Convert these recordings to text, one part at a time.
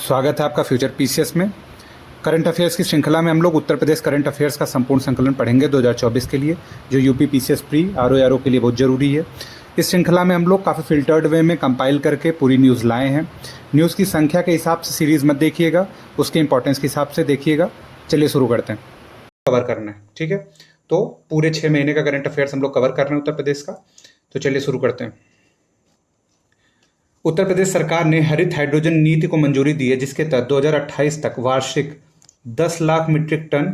स्वागत है आपका फ्यूचर पीसीएस में। करंट अफेयर्स की श्रृंखला में हम लोग उत्तर प्रदेश करंट अफेयर्स का संपूर्ण संकलन पढ़ेंगे 2024 के लिए, जो यूपी पीसीएस प्री आरओ के लिए बहुत ज़रूरी है। इस श्रृंखला में हम लोग काफ़ी फिल्टर्ड वे में कंपाइल करके पूरी न्यूज़ लाए हैं। न्यूज़ की संख्या के हिसाब से सीरीज़ मत देखिएगा, उसके इंपॉर्टेंस के हिसाब से देखिएगा। चलिए शुरू करते हैं। कवर करना है, ठीक है। तो पूरे 6 महीने का करंट अफेयर्स हम लोग कवर कर रहे हैं उत्तर प्रदेश का। तो चलिए शुरू करते हैं। उत्तर प्रदेश सरकार ने हरित हाइड्रोजन नीति को मंजूरी दी है, जिसके तहत 2028 तक वार्षिक 10 लाख मीट्रिक टन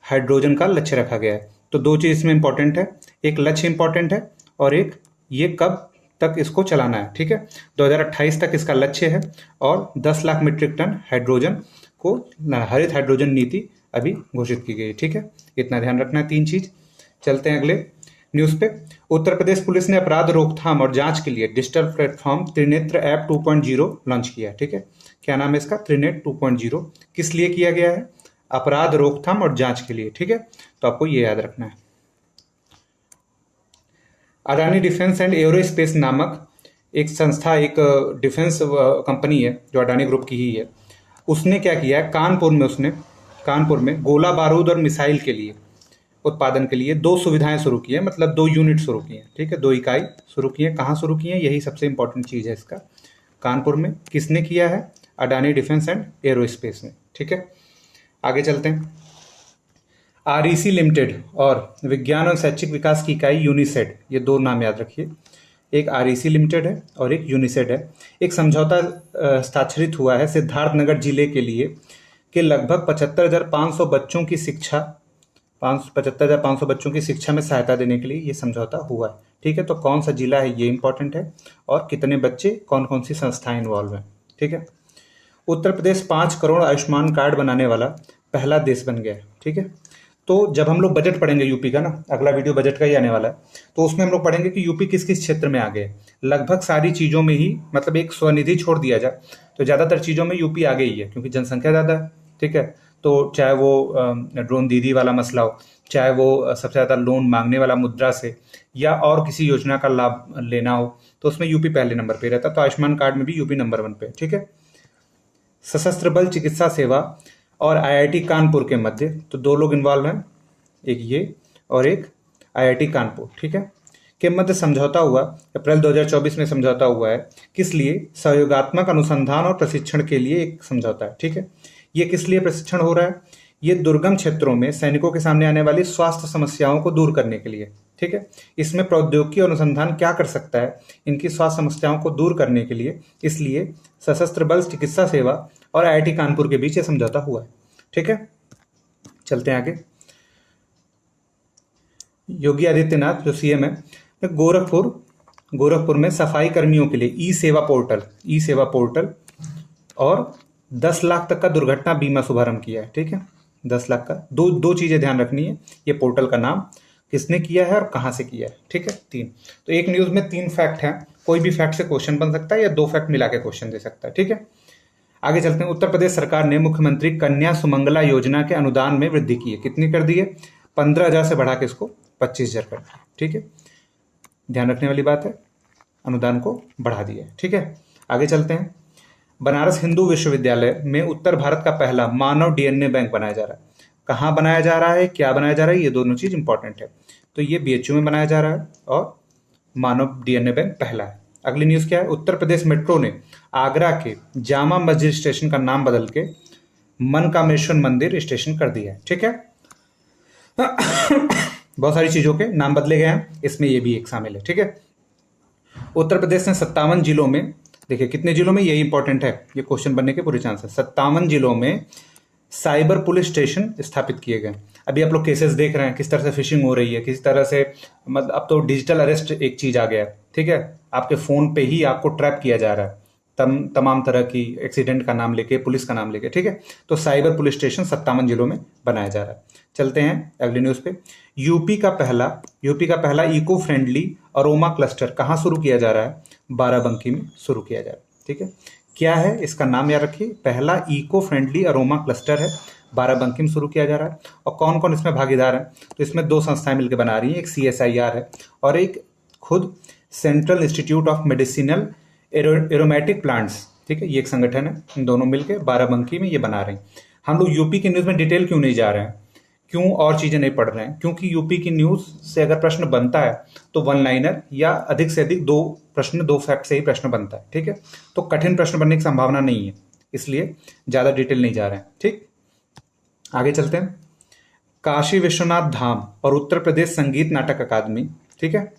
हाइड्रोजन का लक्ष्य रखा गया है। तो दो चीज़ इसमें इंपॉर्टेंट है, एक लक्ष्य इंपॉर्टेंट है और एक ये कब तक इसको चलाना है, ठीक है। 2028 तक इसका लक्ष्य है और 10 लाख मीट्रिक टन हाइड्रोजन को हरित हाइड्रोजन नीति अभी घोषित की गई, ठीक है। इतना ध्यान रखना है, 3 चीज। चलते हैं अगले न्यूज़ पे। उत्तर प्रदेश पुलिस ने अपराध रोकथाम और जांच के लिए digital platform Trinetra app 2.0 launch किया है, ठीक है। क्या नाम है इसका? त्रिनेत्र 2.0। किस लिए किया गया है? अपराध रोकथाम और जांच के लिए, ठीक है। तो आपको ये याद रखना है। अडानी डिफेंस एंड एरोस्पेस नामक एक संस्था, एक डिफेंस कंपनी है जो अडानी ग्रुप की ही है। उसने क्या किया है, कानपुर में गोला बारूद और मिसाइल के लिए उत्पादन के लिए 2 सुविधाएं शुरू की है, मतलब 2 यूनिट शुरू किए हैं, ठीक है। 2 इकाई शुरू की है। कहाँ शुरू की है? यही सबसे इंपॉर्टेंट चीज़ है इसका। कानपुर में। किसने किया है? अडानी डिफेंस एंड एरोस्पेस ने, ठीक है। आगे चलते हैं। आरईसी लिमिटेड और विज्ञान और शैक्षिक विकास की इकाई यूनिसेड, ये 2 नाम याद रखिए। एक आरईसी लिमिटेड है और एक यूनिसेड है। एक समझौता हस्ताक्षरित हुआ है सिद्धार्थनगर जिले के लिए कि लगभग 75,500 बच्चों की शिक्षा 75,500 बच्चों की शिक्षा में सहायता देने के लिए ये समझौता हुआ है, ठीक है। तो कौन सा जिला है ये इंपॉर्टेंट है और कितने बच्चे, कौन कौन सी संस्थाएं इन्वॉल्व हैं, ठीक है। उत्तर प्रदेश 5 करोड़ आयुष्मान कार्ड बनाने वाला पहला देश बन गया है, ठीक है। तो जब हम लोग बजट पढ़ेंगे यूपी का ना, अगला वीडियो बजट का ही आने वाला है, तो उसमें हम लोग पढ़ेंगे कि यूपी किस किस क्षेत्र में आगे है। लगभग सारी चीज़ों में ही, मतलब एक स्वनिधि छोड़ दिया जाए तो ज़्यादातर चीज़ों में यूपी आगे ही है, क्योंकि जनसंख्या ज़्यादा है, ठीक है। तो चाहे वो ड्रोन दीदी वाला मसला हो, चाहे वो सबसे ज़्यादा लोन मांगने वाला मुद्रा से, या और किसी योजना का लाभ लेना हो, तो उसमें यूपी पहले नंबर पे रहता है। तो आयुष्मान कार्ड में भी यूपी नंबर 1 पे, ठीक है। सशस्त्र बल चिकित्सा सेवा और आईआईटी कानपुर के मध्य तो 2 लोग इन्वॉल्व हैं, एक ये और एक आईआईटी कानपुर, ठीक है, के मध्य समझौता हुआ। अप्रैल 2024 में समझौता हुआ है। किस लिए? सहयोगात्मक अनुसंधान और प्रशिक्षण के लिए एक समझौता है, ठीक है। ये किस लिए प्रशिक्षण हो रहा है? ये दुर्गम क्षेत्रों में सैनिकों के सामने आने वाली स्वास्थ्य समस्याओं को दूर करने के लिए, ठीक है। इसमें प्रौद्योगिकी अनुसंधान क्या कर सकता है इनकी स्वास्थ्य समस्याओं को दूर करने के लिए, इसलिए सशस्त्र बल चिकित्सा सेवा और आईआईटी कानपुर के बीच ये समझौता हुआ है, ठीक है। चलते हैं आगे। योगी आदित्यनाथ जो सीएम है, गोरखपुर में सफाई कर्मियों के लिए ई सेवा पोर्टल और 10 लाख तक का दुर्घटना बीमा शुभारंभ किया है, ठीक है। 10 लाख का दो चीजें ध्यान रखनी है। ये पोर्टल का नाम, किसने किया है और कहां से किया है, ठीक है। 3 तो एक न्यूज में 3 फैक्ट हैं। कोई भी फैक्ट से क्वेश्चन बन सकता है या 2 फैक्ट मिला के क्वेश्चन दे सकता है, ठीक है। आगे चलते हैं। उत्तर प्रदेश सरकार ने मुख्यमंत्री कन्या सुमंगला योजना के अनुदान में वृद्धि की है। कितनी कर दी है? 15,000 से बढ़ा के इसको 25,000 कर दिया, ठीक है। ध्यान रखने वाली बात है, अनुदान को बढ़ा दिया है, ठीक है। आगे चलते हैं। बनारस हिंदू विश्वविद्यालय में उत्तर भारत का पहला मानव डीएनए बैंक बनाया जा रहा है। कहाँ बनाया जा रहा है, क्या बनाया जा रहा है, ये दोनों चीज इंपॉर्टेंट है। तो ये बीएचयू में बनाया जा रहा है और मानव डीएनए बैंक पहला है। अगली न्यूज क्या है? उत्तर प्रदेश मेट्रो ने आगरा के जामा मस्जिद स्टेशन का नाम बदल के मनकामेश्वर मंदिर स्टेशन कर दिया है, ठीक है। बहुत सारी चीजों के नाम बदले गए हैं, इसमें ये भी एक शामिल है, ठीक है। उत्तर प्रदेश ने 57 जिलों में, देखिए कितने जिलों में, यही इंपॉर्टेंट है, ये क्वेश्चन बनने के पूरे चांस है। 57 जिलों में साइबर पुलिस स्टेशन स्थापित किए गए। अभी आप लोग केसेस देख रहे हैं किस तरह से फिशिंग हो रही है, किस तरह से, मतलब अब तो डिजिटल अरेस्ट एक चीज आ गया है, ठीक है। आपके फोन पे ही आपको ट्रैप किया जा रहा है, तमाम तरह की एक्सीडेंट का नाम लेके, पुलिस का नाम लेके, ठीक है। तो साइबर पुलिस स्टेशन 57 जिलों में बनाया जा रहा है। चलते हैं अगली न्यूज पे। यूपी का पहला इको फ्रेंडली अरोमा क्लस्टर कहाँ शुरू किया जा रहा है? बाराबंकी में शुरू किया जा रहा है, ठीक है। क्या है इसका नाम याद रखिए, पहला इको फ्रेंडली अरोमा क्लस्टर है, बाराबंकी में शुरू किया जा रहा है। और कौन कौन इसमें भागीदार है? तो इसमें 2 संस्थाएं मिलकर बना रही हैं, एक CSIR है और एक खुद central institute of medicinal aromatic plants ठीक है, ये एक संगठन है, इन दोनों मिलकर बाराबंकी में ये बना रहे हैं। हम लोग यूपी की न्यूज़ में डिटेल क्यों नहीं जा रहे हैं, क्यों और चीज़ें नहीं पढ़ रहे हैं, क्योंकि यूपी की न्यूज़ से अगर प्रश्न बनता है तो वन लाइनर या अधिक से अधिक दो फैक्ट से ही प्रश्न बनता है। ठीक है, तो कठिन प्रश्न बनने की संभावना नहीं है, इसलिए ज़्यादा डिटेल नहीं जा रहे हैं। ठीक, आगे चलते हैं। काशी विश्वनाथ धाम और उत्तर प्रदेश संगीत नाटक अकादमी, ठीक है,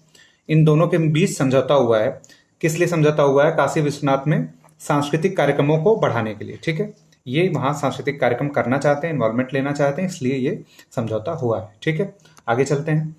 इन दोनों के बीच समझौता हुआ है। किस लिए समझौता हुआ है? काशी विश्वनाथ में सांस्कृतिक कार्यक्रमों को बढ़ाने के लिए। ठीक है, ये वहाँ सांस्कृतिक कार्यक्रम करना चाहते हैं, इन्वॉल्वमेंट लेना चाहते हैं, इसलिए ये समझौता हुआ है। ठीक है, आगे चलते हैं।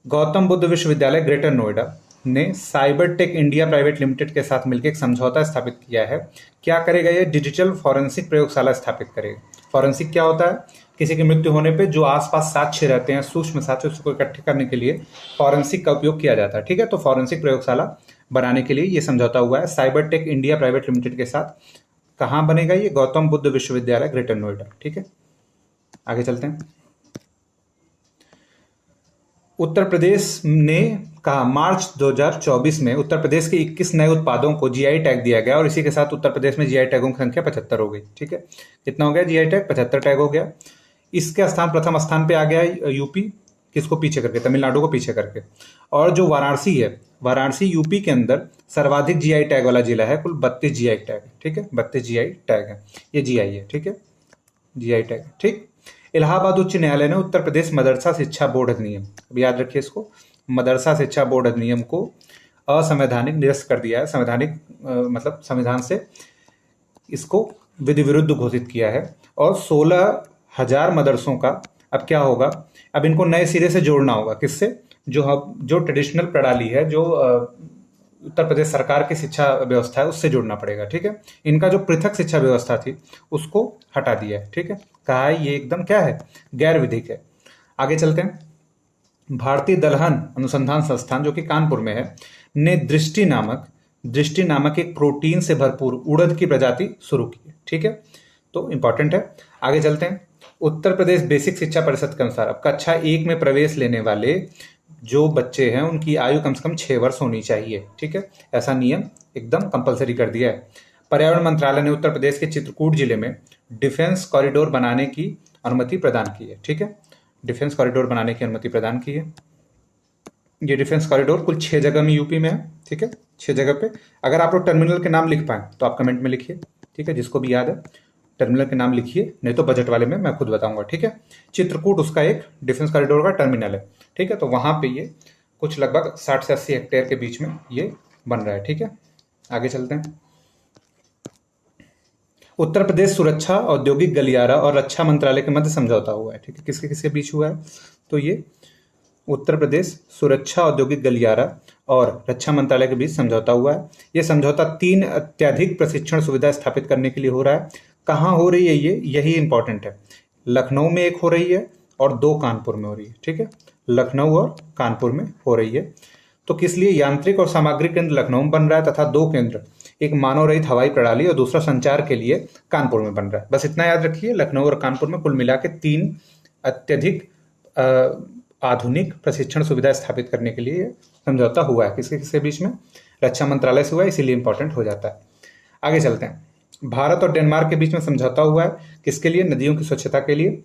गौतम बुद्ध विश्वविद्यालय ग्रेटर नोएडा ने Cyber Tech India Private Limited के साथ मिलकर एक समझौता स्थापित किया है। क्या करेगा ये? डिजिटल फॉरेंसिक प्रयोगशाला स्थापित करेगा। फॉरेंसिक क्या होता है? किसी की मृत्यु होने पे जो आसपास साक्ष्य रहते हैं, सूक्ष्म साक्ष्य, उसको इकट्ठे करने के लिए फॉरेंसिक का उपयोग किया जाता है। ठीक है, तो फॉरेंसिक प्रयोगशाला बनाने के लिए ये समझौता हुआ है Cyber Tech India Private Limited के साथ। कहाँ बनेगा ये? गौतम बुद्ध विश्वविद्यालय ग्रेटर नोएडा। ठीक है, आगे चलते हैं। उत्तर प्रदेश ने कहा मार्च 2024 में उत्तर प्रदेश के 21 नए उत्पादों को जीआई टैग दिया गया और इसी के साथ उत्तर प्रदेश में जीआई टैगों की संख्या 75 हो गई। ठीक है, कितना हो गया जीआई टैग? 75 टैग हो गया। इसके प्रथम स्थान पे आ गया यूपी, किसको पीछे करके? तमिलनाडु को पीछे करके। और जो वाराणसी है, वाराणसी यूपी के अंदर सर्वाधिक जीआई टैग वाला जिला है, कुल 32 जीआई टैग है। ठीक है, 32 जीआई टैग है, ये जीआई है। ठीक है, जीआई टैग। ठीक, इलाहाबाद उच्च न्यायालय ने उत्तर प्रदेश मदरसा शिक्षा बोर्ड अधिनियम, अब याद रखिए इसको, मदरसा शिक्षा बोर्ड अधिनियम को असंवैधानिक निरस्त कर दिया है। संवैधानिक मतलब संविधान से इसको विधि विरुद्ध घोषित किया है। और 16,000 मदरसों का अब क्या होगा? अब इनको नए सिरे से जोड़ना होगा। किससे? जो ट्रेडिशनल प्रणाली है, जो उत्तर प्रदेश सरकार की शिक्षा व्यवस्था है, उससे जोड़ना पड़ेगा। ठीक है, इनका जो पृथक शिक्षा व्यवस्था थी उसको हटा दिया है। ठीक है, कहा है ये एकदम क्या है? गैर विधिक है। आगे चलते हैं। भारतीय दलहन अनुसंधान संस्थान जो कि कानपुर में है, ने दृष्टि नामक एक प्रोटीन से भरपूर उड़द की प्रजाति शुरू की है। ठीक है, तो इंपॉर्टेंट है। आगे चलते हैं। उत्तर प्रदेश बेसिक शिक्षा परिषद के अनुसार अब कक्षा 1 में प्रवेश लेने वाले जो बच्चे हैं उनकी आयु कम से कम 6 वर्ष होनी चाहिए। ठीक है, ऐसा नियम एकदम कंपलसरी कर दिया है। पर्यावरण मंत्रालय ने उत्तर प्रदेश के चित्रकूट जिले में डिफेंस कॉरिडोर बनाने की अनुमति प्रदान की है। ठीक है, डिफेंस कॉरिडोर बनाने की अनुमति प्रदान की है। ये डिफेंस कॉरिडोर कुल 6 जगह में यूपी में है। ठीक है, 6 जगह पे। अगर आप लोग टर्मिनल के नाम लिख पाए तो आप कमेंट में लिखिए। ठीक है, जिसको भी याद है टर्मिनल के नाम लिखिए, नहीं तो बजट वाले में मैं खुद बताऊंगा। ठीक है, चित्रकूट उसका एक डिफेंस कॉरिडोर का टर्मिनल है। ठीक है, तो वहां पे ये कुछ लगभग 60 से 80 हेक्टेयर के बीच में ये बन रहा है। ठीक है, आगे चलते हैं। उत्तर प्रदेश सुरक्षा औद्योगिक गलियारा और रक्षा मंत्रालय के मध्य समझौता हुआ है। ठीक है, किसके किसके बीच हुआ है? तो ये उत्तर प्रदेश सुरक्षा औद्योगिक गलियारा और रक्षा मंत्रालय के बीच समझौता हुआ है। ये समझौता 3 अत्यधिक प्रशिक्षण सुविधा स्थापित करने के लिए हो रहा है। कहाँ हो रही है ये? यही इंपॉर्टेंट है। लखनऊ में एक हो रही है और 2 कानपुर में हो रही है। ठीक है, लखनऊ और कानपुर में हो रही है। तो किस लिए? यांत्रिक और सामग्री केंद्र लखनऊ में बन रहा है तथा 2 केंद्र, एक मानव रहित हवाई प्रणाली और दूसरा संचार के लिए कानपुर में बन रहा है। बस इतना याद रखिए, लखनऊ और कानपुर में कुल मिला के 3 अत्यधिक आधुनिक प्रशिक्षण सुविधा स्थापित करने के लिए समझौता हुआ है। किसके किसके बीच में? रक्षा मंत्रालय से हुआ है, इसीलिए इंपॉर्टेंट हो जाता है। आगे चलते हैं। भारत और डेनमार्क के बीच में समझौता हुआ है। किसके लिए? नदियों की स्वच्छता के लिए।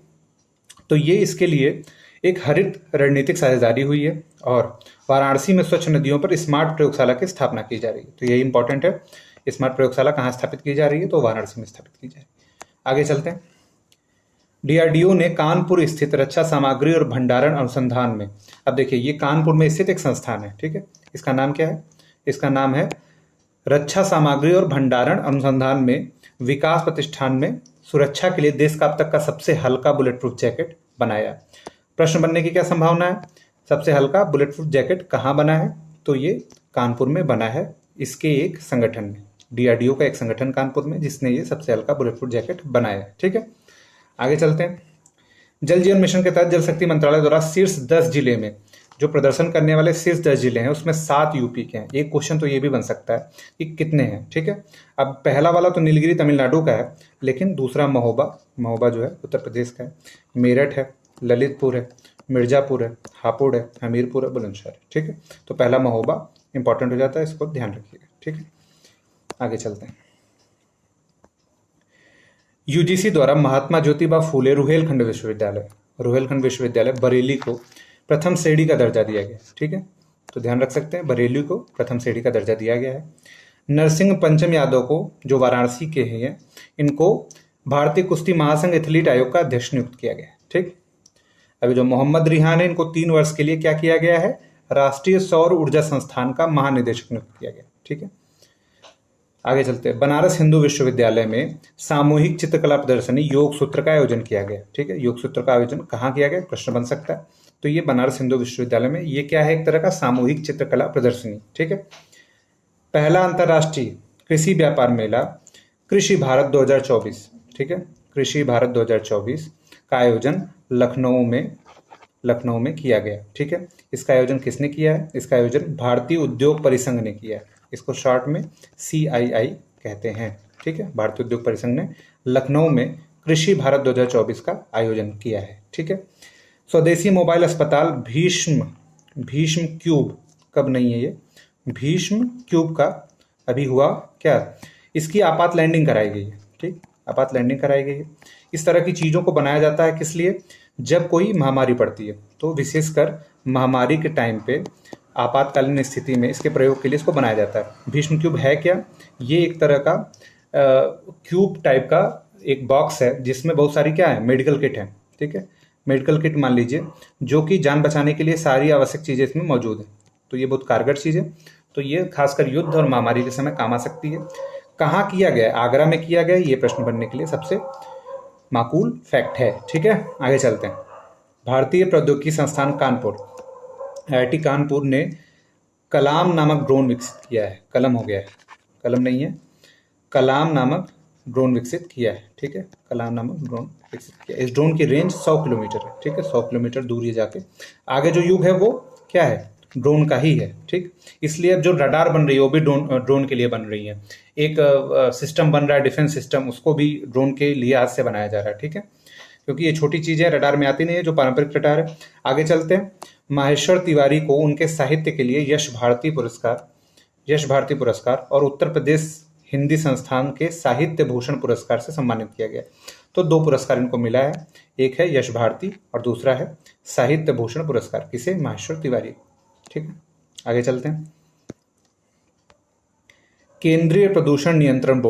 तो ये इसके लिए एक हरित रणनीतिक साझेदारी हुई है और वाराणसी में स्वच्छ नदियों पर स्मार्ट प्रयोगशाला की स्थापना की जा रही है। तो यही इंपॉर्टेंट है। स्मार्ट प्रयोगशाला कहाँ स्थापित की जा रही है? तो वाराणसी में स्थापित की जा रही है। आगे चलते हैं। डीआरडीओ ने कानपुर स्थित रक्षा सामग्री और भंडारण अनुसंधान में, अब देखिए ये कानपुर में स्थित एक संस्थान है। ठीक है, इसका नाम क्या है? इसका नाम है रक्षा सामग्री और भंडारण अनुसंधान में विकास प्रतिष्ठान में सुरक्षा के लिए देश का अब तक का सबसे हल्का बुलेट प्रूफ जैकेट बनाया। प्रश्न बनने की क्या संभावना है? सबसे हल्का बुलेट प्रूफ जैकेट कहाँ बना है? तो ये कानपुर में बना है, इसके एक संगठन में, डीआरडीओ का एक संगठन कानपुर में, जिसने ये सबसे हल्का बुलेट प्रूफ जैकेट बनाया है। ठीक है, आगे चलते हैं। जल जीवन मिशन के तहत जल शक्ति मंत्रालय द्वारा शीर्ष 10 जिले में जो प्रदर्शन करने वाले शीर्ष 10 जिले हैं उसमें 7 यूपी के हैं। एक क्वेश्चन तो ये भी बन सकता है कि कितने हैं। ठीक है, अब पहला वाला तो नीलगिरी तमिलनाडु का है, लेकिन दूसरा महोबा जो है उत्तर प्रदेश का है, मेरठ है, ललितपुर है, मिर्जापुर है, हापुड़ है, हमीरपुर है, बुलंदशहर है। ठीक है, तो पहला महोबा इंपॉर्टेंट हो जाता है, इसको ध्यान रखिएगा। ठीक है, आगे चलते हैं। यूजीसी द्वारा महात्मा ज्योतिबा फूले रुहेलखंड विश्वविद्यालय बरेली को प्रथम श्रेणी का दर्जा दिया गया। ठीक है, तो ध्यान रख सकते हैं, बरेली को प्रथम श्रेणी का दर्जा दिया गया है। नरसिंह पंचम यादव को, जो वाराणसी के हैं, इनको भारतीय कुश्ती महासंघ एथलीट आयोग का अध्यक्ष नियुक्त किया गया है। ठीक, अभी जो मोहम्मद रिहान है, इनको 3 वर्ष के लिए क्या किया गया है, राष्ट्रीय सौर ऊर्जा संस्थान का महानिदेशक नियुक्त किया गया। ठीक है, आगे चलते हैं। बनारस हिंदू विश्वविद्यालय में सामूहिक चित्रकला प्रदर्शनी योग सूत्र का आयोजन किया गया। ठीक है, योग सूत्र का आयोजन कहाँ किया गया, प्रश्न बन सकता है। तो ये बनारस हिंदू विश्वविद्यालय में ये क्या है, एक तरह का सामूहिक चित्रकला प्रदर्शनी। ठीक है, पहला अंतर्राष्ट्रीय कृषि व्यापार मेला कृषि भारत 2024, ठीक है, कृषि भारत 2024 का आयोजन लखनऊ में किया गया। ठीक है, इसका आयोजन किसने किया है, इसका आयोजन भारतीय उद्योग परिसंघ ने किया है। इसको शॉर्ट में CII कहते हैं। ठीक है, भारतीय उद्योग परिसंघ ने लखनऊ में कृषि भारत 2024 का आयोजन किया है। ठीक है, स्वदेशी मोबाइल अस्पताल भीष्म क्यूब, कब नहीं है ये, भीष्म क्यूब का अभी हुआ क्या, इसकी आपात लैंडिंग कराई गई है। ठीक, आपात लैंडिंग कराई गई है। इस तरह की चीज़ों को बनाया जाता है किस लिए, जब कोई महामारी पड़ती है, तो विशेषकर महामारी के टाइम पे आपातकालीन स्थिति में इसके प्रयोग के लिए इसको बनाया जाता है। भीष्म क्यूब है क्या, ये एक तरह का क्यूब टाइप का एक बॉक्स है जिसमें बहुत सारी क्या है, मेडिकल किट है। ठीक है, मेडिकल किट मान लीजिए, जो कि जान बचाने के लिए सारी आवश्यक चीज़ें इसमें मौजूद है। तो ये बहुत कारगर चीज़ है। तो ये खासकर युद्ध और महामारी के समय काम आ सकती है। कहाँ किया गया, आगरा में किया गया, ये प्रश्न बनने के लिए सबसे माकूल फैक्ट है। ठीक है, आगे चलते हैं। भारतीय प्रौद्योगिकी संस्थान कानपुर, IIT कानपुर ने कलाम नामक ड्रोन विकसित किया है। कलम हो गया है, कलम नहीं है, कलाम नामक ड्रोन विकसित किया है। ठीक है, कलाम नामक ड्रोन विकसित किया। इस ड्रोन की रेंज 100 किलोमीटर है। ठीक है, 100 किलोमीटर दूर ये जाके, आगे जो युग है वो क्या है, ड्रोन का ही है। ठीक, इसलिए अब जो रडार बन रही है वो भी ड्रोन के लिए बन रही है। एक सिस्टम बन रहा है डिफेंस सिस्टम, उसको भी ड्रोन के लिए हाथ से बनाया जा रहा है। ठीक है, क्योंकि ये छोटी चीजें रडार में आती नहीं है जो पारंपरिक रडार है। आगे चलते हैं। माहेश्वर तिवारी को उनके साहित्य के लिए यश भारती पुरस्कार और उत्तर प्रदेश हिंदी संस्थान के साहित्य भूषण पुरस्कार से सम्मानित किया गया। तो 2 पुरस्कार इनको मिला है, एक है यश भारती और दूसरा है साहित्य भूषण पुरस्कार। किसे, माहेश्वर तिवारी। ठीक है, आगे चलते हैं। केंद्रीय प्रदूषण नियंत्रण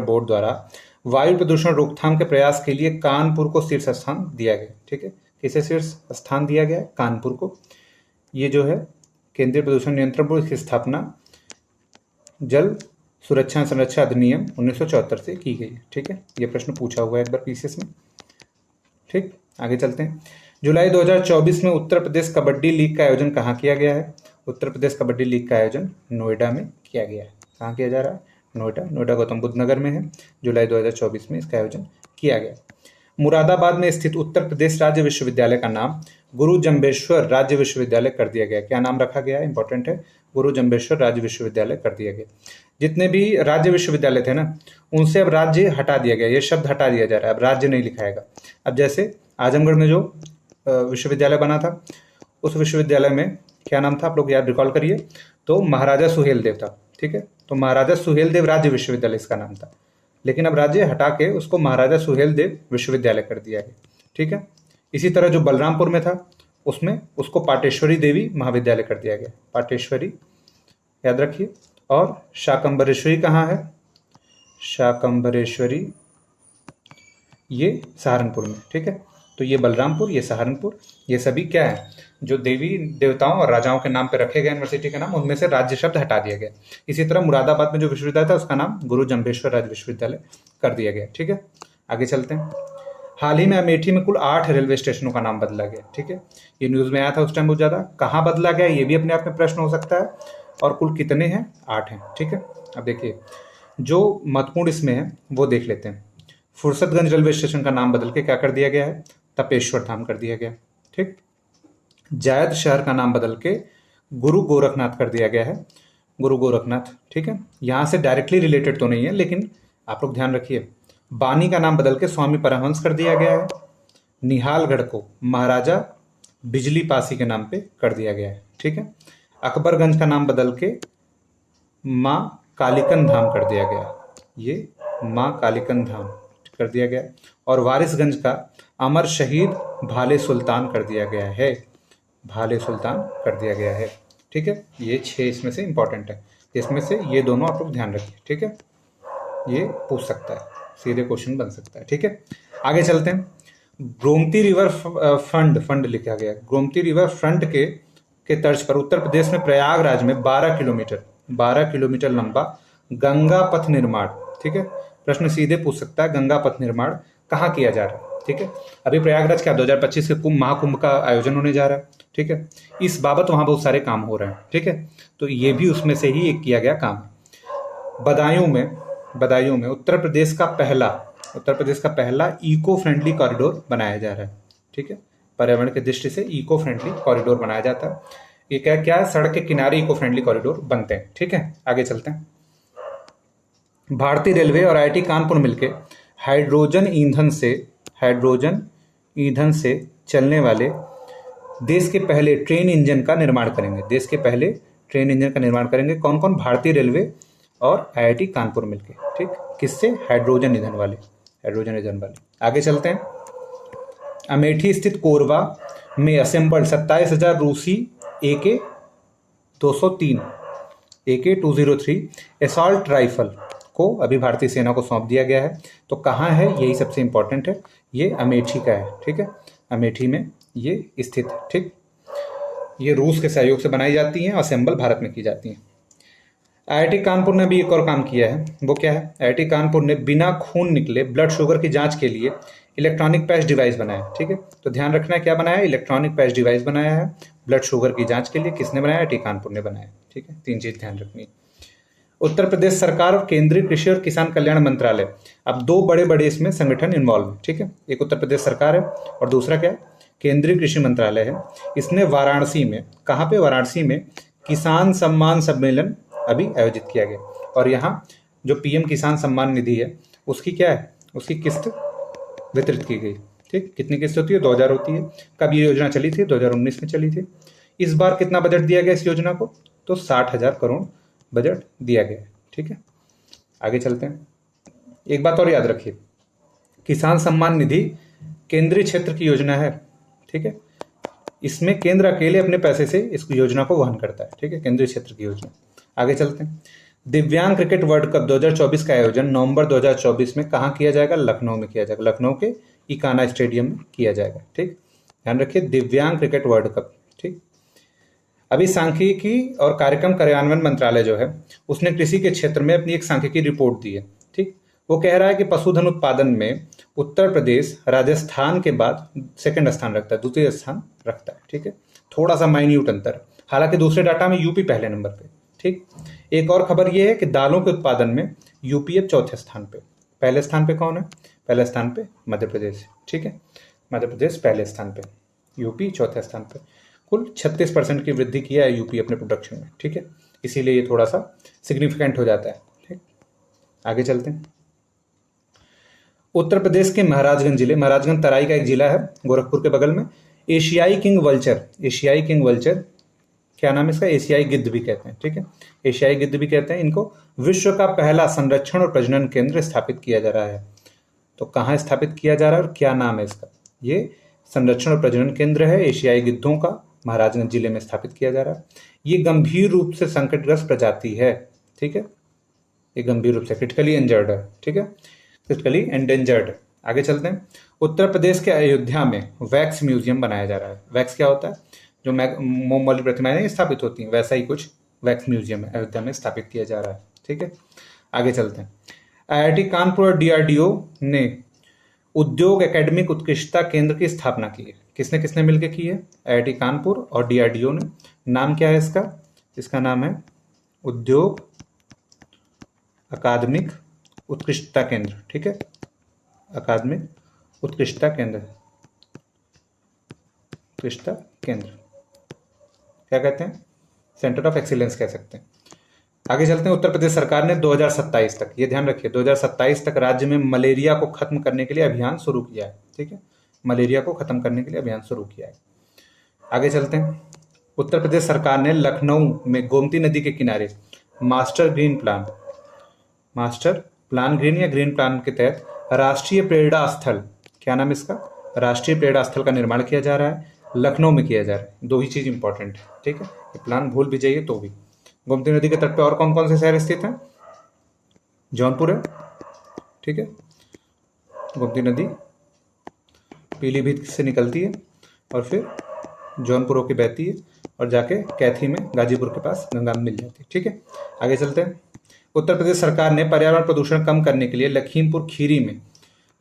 बोर्ड द्वारा वायु प्रदूषण रोकथाम के प्रयास के लिए कानपुर को शीर्ष स्थान दिया गया। ठीक है, किसे शीर्ष स्थान दिया गया, कानपुर को। ये जो है केंद्रीय प्रदूषण नियंत्रण बोर्ड की स्थापना जल सुरक्षा संरक्षण अधिनियम 1974 से की गई है। ठीक है, ये प्रश्न पूछा हुआ है एक बार पीसीएस में। ठीक, आगे चलते हैं। जुलाई 2024 में उत्तर प्रदेश कबड्डी लीग का आयोजन कहाँ किया गया है, उत्तर प्रदेश कबड्डी लीग का आयोजन नोएडा में किया गया है। कहाँ किया जा रहा है, नोएडा गौतम बुद्ध नगर में है। जुलाई 2024 में इसका आयोजन किया गया। मुरादाबाद में स्थित उत्तर प्रदेश राज्य विश्वविद्यालय का नाम गुरु जम्बेश्वर राज्य विश्वविद्यालय कर दिया गया। क्या नाम रखा गया है, इंपॉर्टेंट है, गुरु जम्बेश्वर राज्य विश्वविद्यालय कर दिया गया। जितने भी राज्य विश्वविद्यालय थे ना, उनसे अब राज्य हटा दिया गया, ये शब्द हटा दिया जा रहा है, अब राज्य नहीं लिखाएगा। अब जैसे आजमगढ़ में जो विश्वविद्यालय बना था, उस विश्वविद्यालय में क्या नाम था, आप लोग याद रिकॉल करिए, तो महाराजा सुहेलदेव था। ठीक है, तो महाराजा सुहेलदेव राज्य विश्वविद्यालय इसका नाम था, लेकिन अब राज्य हटा के उसको महाराजा सुहेलदेव विश्वविद्यालय कर दिया गया। ठीक है, इसी तरह जो बलरामपुर में था उसमें उसको पाटेश्वरी देवी महाविद्यालय कर दिया गया, पाटेश्वरी, याद रखिए। और शाकंभरेश्वरी कहाँ है, शाकंभरेश्वरी ये सहारनपुर में। ठीक है, तो ये बलरामपुर, ये सहारनपुर, ये सभी क्या है, जो देवी देवताओं और राजाओं के नाम पे रखे गए यूनिवर्सिटी के नाम, उनमें से राज्य शब्द हटा दिया गया। इसी तरह मुरादाबाद में जो विश्वविद्यालय था उसका नाम गुरु जम्बेश्वर राज्य विश्वविद्यालय कर दिया गया। ठीक है, आगे चलते हैं। हाल ही में अमेठी में कुल 8 रेलवे स्टेशनों का नाम बदला गया। ठीक है, ये न्यूज में आया था उस टाइम बहुत ज्यादा। कहाँ बदला गया, ये भी अपने आप में प्रश्न हो सकता है। और कुल कितने हैं, 8 हैं। ठीक है, अब देखिए जो महत्वपूर्ण इसमें है वो देख लेते हैं। फुर्सतगंज रेलवे स्टेशन का नाम बदल के क्या कर दिया गया है, तपेश्वर धाम कर दिया गया। ठीक, जायद शहर का नाम बदल के गुरु गोरखनाथ कर दिया गया है, गुरु गोरखनाथ। ठीक है, यहाँ से डायरेक्टली रिलेटेड तो नहीं है, लेकिन आप लोग ध्यान रखिए। बानी का नाम बदल के स्वामी परमहंस कर दिया गया है। निहालगढ़ को महाराजा बिजली पासी के नाम पे कर दिया गया है। ठीक है, अकबरगंज का नाम बदल के माँ कालीकन धाम कर दिया गया। ये माँ कालीकंद धाम कर दिया गया, और वारिसगंज का अमर शहीद भाले सुल्तान कर दिया गया है, भाले सुल्तान कर दिया गया है। ठीक है, ये 6 इसमें से इंपॉर्टेंट है, इसमें से ये दोनों आप लोग ध्यान रखिए। ठीक है, ये पूछ सकता है, सीधे क्वेश्चन बन सकता है। ठीक है, आगे चलते हैं। गोमती रिवर फंड लिखा गया है। गोमती रिवर फ्रंट के तर्ज पर उत्तर प्रदेश में प्रयागराज में 12 किलोमीटर लंबा गंगा पथ निर्माण। ठीक है, प्रश्न सीधे पूछ सकता है, गंगा पथ निर्माण कहाँ किया जा रहा है। ठीक है, अभी प्रयागराज क्या 2025 के महाकुंभ का आयोजन होने जा रहा है। ठीक है, इस बाबत वहां बहुत सारे काम हो रहे हैं। ठीक है, तो ये भी उसमें से ही एक किया गया काम है। बदायूं में उत्तर प्रदेश का पहला इको फ्रेंडली कॉरिडोर बनाया जा रहा है। ठीक है, पर्यावरण की दृष्टि से इको फ्रेंडली कॉरिडोर बनाया जाता है। ये क्या है, सड़क के किनारे इको फ्रेंडली कॉरिडोर बनते हैं। ठीक है, आगे चलते हैं। भारतीय रेलवे और आईआईटी कानपुर मिलकर हाइड्रोजन ईंधन से चलने वाले देश के पहले ट्रेन इंजन का निर्माण करेंगे। कौन कौन? भारतीय रेलवे और आईआईटी कानपुर मिलके। ठीक, किससे? हाइड्रोजन ईंधन वाले। आगे चलते हैं। अमेठी स्थित कोरबा में असेंबल्ड 27,000 रूसी AK-203 असॉल्ट राइफल को अभी भारतीय सेना को सौंप दिया गया है। तो कहाँ है? यही सबसे इंपॉर्टेंट है, ये अमेठी का है। ठीक है, अमेठी में ये स्थित है। ठीक, ये रूस के सहयोग से बनाई जाती हैं, असेंबल भारत में की जाती हैं। आईआईटी कानपुर ने भी एक और काम किया है, वो क्या है? आईआईटी कानपुर ने बिना खून निकले ब्लड शुगर की जांच के लिए इलेक्ट्रॉनिक पैच डिवाइस बनाया। ठीक है, तो ध्यान रखना है क्या बनाया है? इलेक्ट्रॉनिक पैच डिवाइस बनाया है ब्लड शुगर की जांच के लिए। किसने बनाया? आईआईटी कानपुर ने बनाया। ठीक है, 3 चीज ध्यान रखनी है। उत्तर प्रदेश सरकार और केंद्रीय कृषि और किसान कल्याण मंत्रालय, अब 2 बड़े इसमें संगठन इन्वॉल्व है। ठीक है, एक उत्तर प्रदेश सरकार है और दूसरा क्या है? केंद्रीय कृषि मंत्रालय है। इसने वाराणसी में, कहाँ पे? वाराणसी में किसान सम्मान सम्मेलन अभी आयोजित किया गया, और यहाँ जो पीएम किसान सम्मान निधि है उसकी क्या है? उसकी किस्त वितरित की गई। ठीक, कितनी किस्त होती है? 2000 होती है। कब ये योजना चली थी? 2019 में चली थी। इस बार कितना बजट दिया गया इस योजना को? तो 60,000 करोड़ बजट दिया गया है। ठीक है, आगे चलते हैं। एक बात और याद रखिए, किसान सम्मान निधि केंद्रीय क्षेत्र की योजना है। ठीक है, इसमें केंद्र अकेले अपने पैसे से इस योजना को वहन करता है। ठीक है, केंद्रीय क्षेत्र की योजना। आगे चलते हैं। दिव्यांग क्रिकेट वर्ल्ड कप 2024 का आयोजन नवंबर 2024 में कहाँ किया जाएगा? लखनऊ में किया जाएगा। लखनऊ के इकाना स्टेडियम में किया जाएगा। ठीक, ध्यान रखिए, दिव्यांग क्रिकेट वर्ल्ड कप। ठीक, अभी सांख्यिकी और कार्यक्रम कार्यान्वयन मंत्रालय जो है उसने कृषि के क्षेत्र में अपनी एक सांख्यिकी रिपोर्ट दी है। ठीक, वो कह रहा है कि पशुधन उत्पादन में उत्तर प्रदेश राजस्थान के बाद सेकंड स्थान रखता है, द्वितीय स्थान रखता है। ठीक है, थोड़ा सा माइन्यूट अंतर, हालांकि दूसरे डाटा में यूपी पहले नंबर पे। ठीक, एक और खबर ये है कि दालों के उत्पादन में यूपी है चौथे स्थान पे। पहले स्थान पे कौन है? पहले स्थान पे मध्य प्रदेश। ठीक है, मध्य प्रदेश पहले स्थान पे, यूपी चौथे स्थान पे। कुल 36% की वृद्धि किया है यूपी अपने प्रोडक्शन में। ठीक है, इसीलिए ये थोड़ा सा सिग्निफिकेंट हो जाता है। ठीक, आगे चलते हैं। उत्तर प्रदेश के महाराजगंज तराई का एक जिला है गोरखपुर के बगल में। एशियाई किंग वल्चर, क्या नाम है इसका? एशियाई गिद्ध भी कहते हैं। ठीक है, एशियाई गिद्ध भी कहते हैं इनको। विश्व का पहला संरक्षण और प्रजनन केंद्र स्थापित किया जा रहा है। तो कहाँ स्थापित किया जा रहा है और क्या नाम है इसका? ये संरक्षण और प्रजनन केंद्र है एशियाई गिद्धों का, महाराजगंज जिले में स्थापित किया जा रहा है। ये गंभीर रूप से संकटग्रस्त प्रजाति है। ठीक है, ये गंभीर रूप से क्रिटिकली इंजर्ड है। ठीक है, क्रिटिकली एंडेंजर्ड। आगे चलते हैं। उत्तर प्रदेश के अयोध्या में वैक्स म्यूजियम बनाया जा रहा है। वैक्स क्या होता है? जो मोम वाली प्रतिमाएं स्थापित होती हैं, वैसा ही कुछ वैक्स म्यूजियम है अयोध्या में स्थापित किया जा रहा है। ठीक है, आगे चलते हैं। आईआईटी कानपुर और डीआरडीओ ने उद्योग एकेडमिक उत्कृष्टता केंद्र की स्थापना की है। किसने किसने मिलकर की है? आईआईटी कानपुर और डीआरडीओ ने। नाम क्या है इसका? इसका नाम है उद्योग अकादमिक उत्कृष्टता केंद्र। ठीक है, अकादमिक उत्कृष्टता केंद्र, क्या कहते हैं? सेंटर ऑफ एक्सीलेंस कह सकते हैं। आगे चलते हैं। उत्तर प्रदेश सरकार ने 2027 तक, ये ध्यान रखिए, 2027 तक राज्य में मलेरिया को खत्म करने के लिए अभियान शुरू किया है। ठीक है, मलेरिया को खत्म करने के लिए अभियान शुरू किया है। आगे चलते हैं। उत्तर प्रदेश सरकार ने लखनऊ में गोमती नदी के किनारे मास्टर प्लान ग्रीन या ग्रीन प्लान के तहत राष्ट्रीय प्रेरणा स्थल, क्या नाम है इसका, राष्ट्रीय प्रेरणा स्थल का निर्माण किया जा रहा है, लखनऊ में किया जा रहा है। दो ही चीज इंपॉर्टेंट है, ठीक है, ये प्लान भूल भी जाइए तो भी। गोमती नदी के तट पे और कौन कौन से शहर स्थित हैं? जौनपुर है, ठीक है, गोमती नदी पीलीभीत से निकलती है और फिर जौनपुर होके बहती है और जाके कैथी में गाजीपुर के पास गंगा में मिल जाती है, ठीक है। आगे चलते हैं। उत्तर प्रदेश सरकार ने पर्यावरण प्रदूषण कम करने के लिए लखीमपुर खीरी में,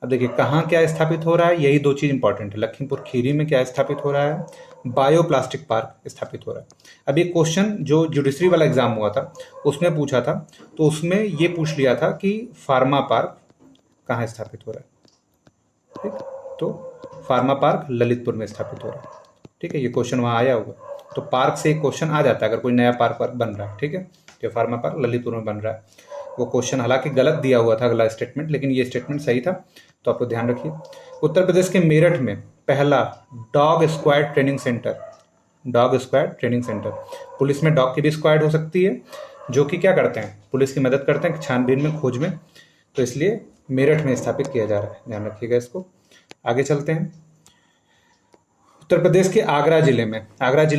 अब देखिए कहाँ क्या स्थापित हो रहा है, यही दो चीज इंपॉर्टेंट है। लखीमपुर खीरी में क्या स्थापित हो रहा है? बायोप्लास्टिक पार्क स्थापित हो रहा है। अब ये क्वेश्चन जो जुडिशरी वाला एग्जाम हुआ था उसमें पूछा था, तो उसमें ये पूछ लिया था कि फार्मा पार्क कहाँ स्थापित हो रहा है, ठीक, तो फार्मा पार्क ललितपुर में स्थापित हो रहा है, ठीक है, ये क्वेश्चन वहाँ आया होगा। तो पार्क से एक क्वेश्चन आ जाता है अगर कोई नया पार्क बन रहा है, ठीक है, तो फार्मा पार्क ललितपुर में बन रहा है। वो क्वेश्चन हालांकि गलत दिया हुआ था अगला स्टेटमेंट, लेकिन ये स्टेटमेंट सही था, तो आप लोग ध्यान रखिए। उत्तर प्रदेश के मेरठ में पहला dog squad training centre, dog squad training centre, police में डॉग की भी स्क्वाड हो सकती है जो कि क्या करते हैं, पुलिस की मदद करते हैं छानबीन में, खोज में, तो इसलिए मेरठ में स्थापित किया जा रहा है, ध्यान रखिएगा इसको। आगे चलते हैं। उत्तर प्रदेश के आगरा जिले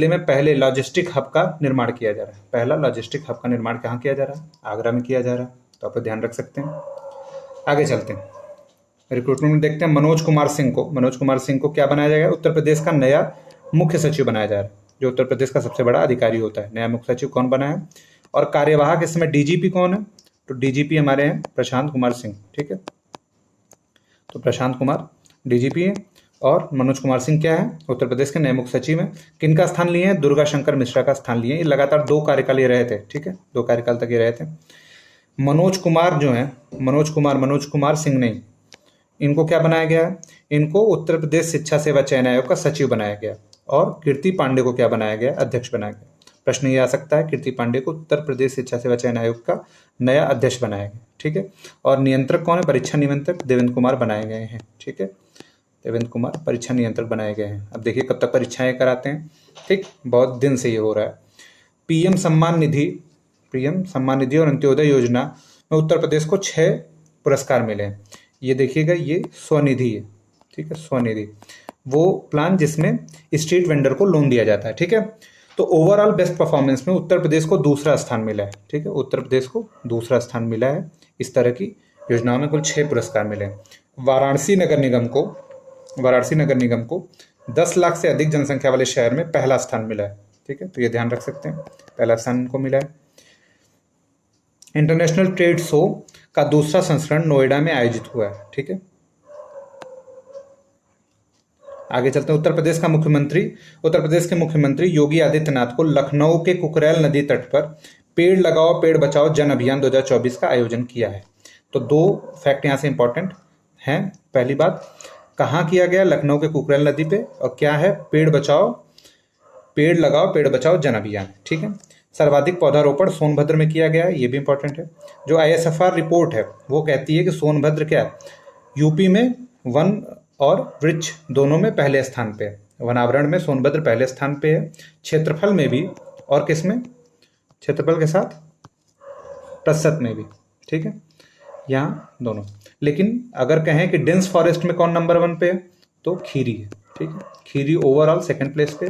में पहले लॉजिस्टिक हब का निर्माण किया जा रहा है। पहला लॉजिस्टिक हब का निर्माण कहाँ किया जा रहा है? आगरा में किया जा रहा है, तो आप ध्यान रख सकते हैं। आगे चलते हैं। रिक्रूटमेंट में देखते हैं मनोज कुमार सिंह को क्या बनाया जाएगा? उत्तर प्रदेश का नया मुख्य सचिव बनाया जा रहा है, जो उत्तर प्रदेश का सबसे बड़ा अधिकारी होता है। नया मुख्य सचिव कौन बना है? और कार्यवाहक इस समय डीजीपी कौन है? तो डीजीपी हमारे हैं प्रशांत कुमार सिंह, ठीक है, तो प्रशांत कुमार डीजीपी है और मनोज कुमार सिंह क्या है? उत्तर प्रदेश के नए मुख्य सचिव हैं। किनका स्थान लिए हैं? दुर्गा शंकर मिश्रा का स्थान लिए हैं। ये लगातार 2 कार्यकाल ये रहे थे, ठीक है, 2 कार्यकाल तक ये रहे थे। मनोज कुमार जो है, मनोज कुमार सिंह नहीं, इनको क्या बनाया गया है? इनको उत्तर प्रदेश शिक्षा सेवा चयन आयोग का सचिव बनाया गया और कीर्ति पांडे को क्या बनाया गया? अध्यक्ष बनाया गया। प्रश्न ये आ सकता है, कीर्ति पांडे को उत्तर प्रदेश शिक्षा सेवा चयन आयोग का नया अध्यक्ष बनाया गया, ठीक है। और नियंत्रक कौन है? परीक्षा नियंत्रक देवेंद्र कुमार बनाए गए हैं, ठीक है, देवेंद्र कुमार परीक्षा नियंत्रक बनाए गए हैं। अब देखिए कब तक परीक्षाएं कराते हैं, ठीक, बहुत दिन से ये हो रहा है। पीएम सम्मान निधि और अंत्योदय योजना में उत्तर प्रदेश को 6 पुरस्कार मिले हैं। ये देखिएगा, ये स्वनिधि है, ठीक है, स्वनिधि वो प्लान जिसमें स्ट्रीट वेंडर को लोन दिया जाता है, ठीक है। तो ओवरऑल बेस्ट परफॉर्मेंस में उत्तर प्रदेश को दूसरा स्थान मिला है, ठीक है, उत्तर प्रदेश को दूसरा स्थान मिला है। इस तरह की योजनाओं में कुल 6 पुरस्कार मिले। वाराणसी नगर निगम को 10 लाख से अधिक जनसंख्या वाले शहर में पहला स्थान मिला है, ठीक है, तो ये ध्यान रख सकते हैं, पहला स्थान इनको मिला है। इंटरनेशनल ट्रेड शो का दूसरा संस्करण नोएडा में आयोजित हुआ है, ठीक है। आगे चलते हैं। उत्तर प्रदेश के मुख्यमंत्री योगी आदित्यनाथ को लखनऊ के कुकरेल नदी तट पर पेड़ लगाओ पेड़ बचाओ जन अभियान 2024 का आयोजन किया है। तो 2 फैक्ट यहाँ से इंपॉर्टेंट हैं। पहली बात, कहाँ किया गया? लखनऊ के कुकरेल नदी पे, और क्या है? पेड़ लगाओ पेड़ बचाओ जन अभियान, ठीक है। सर्वाधिक पौधारोपण सोनभद्र में किया गया है, ये भी इंपॉर्टेंट है। जो ISFR रिपोर्ट है वो कहती है कि सोनभद्र क्या यूपी में वन और वृक्ष दोनों में पहले स्थान पे है। वनावरण में सोनभद्र पहले स्थान पे है, क्षेत्रफल में भी, और किसमें? क्षेत्रफल के साथ प्रतिशत में भी, ठीक है, यहाँ दोनों। लेकिन अगर कहें कि डेंस फॉरेस्ट में कौन नंबर 1 पे है, तो खीरी है, ठीक है, खीरी ओवरऑल सेकंड प्लेस पे,